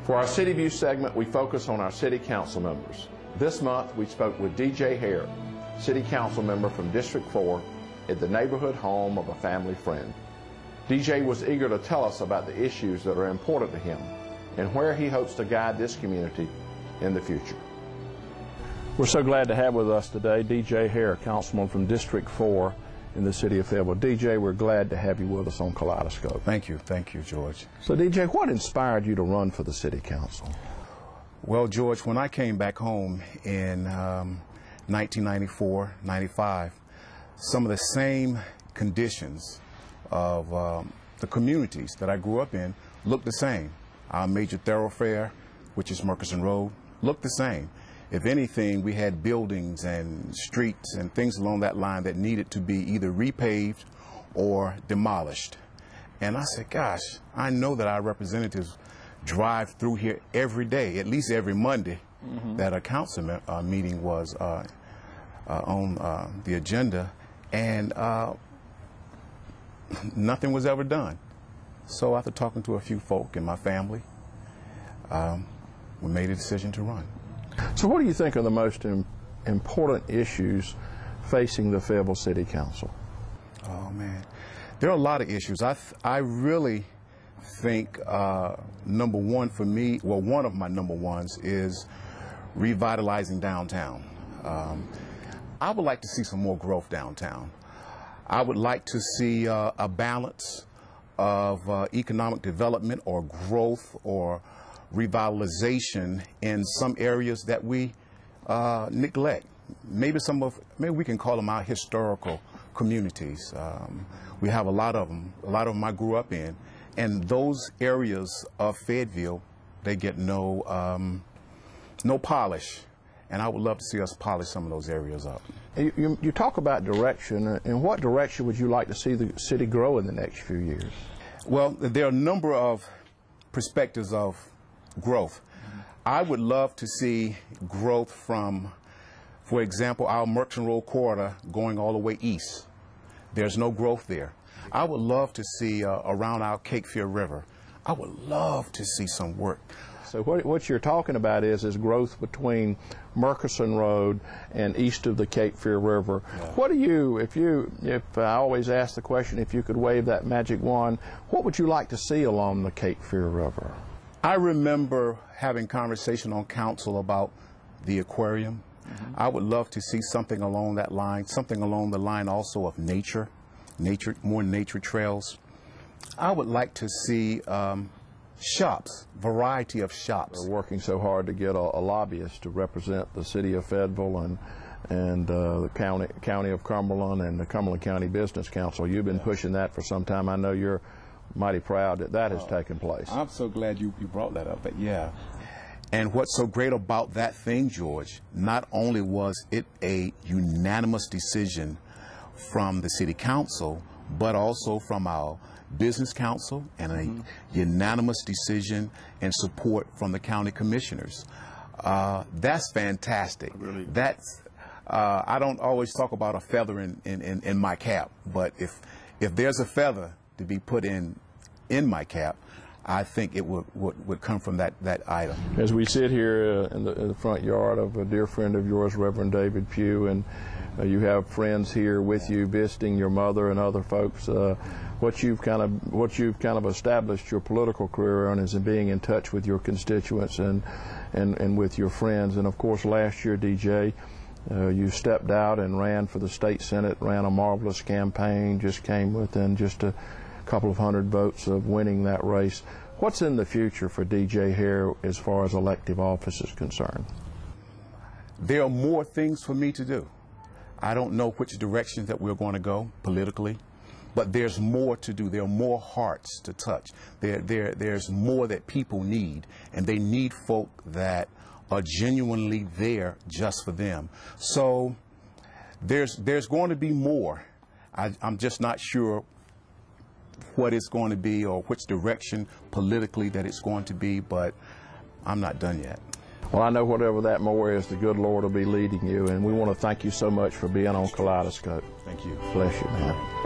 For our City View segment, we focus on our City Council members. This month, we spoke with DJ Haire, City Council member from District 4, at the neighborhood home of a family friend. DJ was eager to tell us about the issues that are important to him and where he hopes to guide this community in the future. We're so glad to have with us today DJ Haire, Councilman from District 4 in the city of Fayetteville. DJ, we're glad to have you with us on Kaleidoscope. Thank you, George. So DJ, what inspired you to run for the City Council? Well, George, when I came back home in 1994, 95, some of the same conditions of the communities that I grew up in looked the same. Our major thoroughfare, which is Murchison Road, looked the same. If anything, we had buildings and streets and things along that line that needed to be either repaved or demolished. And I said, gosh, I know that our representatives drive through here every day, at least every Monday, that a council meeting was on the agenda, and nothing was ever done. So after talking to a few folk in my family, we made a decision to run. So what do you think are the most important issues facing the Fayetteville City Council? Oh, man. There are a lot of issues. I really think number one for me, well, one of my number ones is revitalizing downtown. I would like to see some more growth downtown. I would like to see a balance of economic development or growth or revitalization in some areas that we neglect. Maybe we can call them our historical communities. We have a lot of them. A lot of them I grew up in, and those areas of Fayetteville, they get no polish, and I would love to see us polish some of those areas up. You talk about direction. In what direction would you like to see the city grow in the next few years? Well, there are a number of perspectives of growth. I would love to see growth from, for example, our Murchison Road corridor going all the way east. There's no growth there. I would love to see around our Cape Fear River. I would love to see some work. So what you're talking about is growth between Murchison Road and east of the Cape Fear River. Yeah. What do you, if I always ask the question, if you could wave that magic wand, what would you like to see along the Cape Fear River? I remember having conversation on council about the aquarium. I would love to see something along that line, something along the line also of nature, more nature trails. I would like to see shops, variety of shops. We're working so hard to get a lobbyist to represent the city of Fayetteville and the county of Cumberland and the Cumberland County Business Council. You've been pushing that for some time. I know you're mighty proud that has taken place. I'm so glad you brought that up, but yeah. And what's so great about that thing, George, not only was it a unanimous decision from the city council, but also from our business council and a unanimous decision and support from the county commissioners. That's fantastic. Really? That's I don't always talk about a feather in my cap, but if there's a feather to be put in my cap, I think it would come from that item. As we sit here in the front yard of a dear friend of yours, Reverend David Pugh, and you have friends here with you visiting your mother and other folks, what you've kind of established your political career on is in being in touch with your constituents and with your friends. And of course, last year, DJ, you stepped out and ran for the state senate, ran a marvelous campaign, just came within just a couple of hundred votes of winning that race. What's in the future for DJ Haire as far as elective office is concerned? There are more things for me to do. I don't know which direction that we're going to go politically, but there's more to do. There are more hearts to touch. There's more that people need, and they need folk that are genuinely there just for them. So there's going to be more. I'm just not sure what it's going to be or which direction politically that it's going to be, but I'm not done yet. Well, I know whatever that more is, the good Lord will be leading you, and we want to thank you so much for being on Kaleidoscope. Thank you. Bless you, man.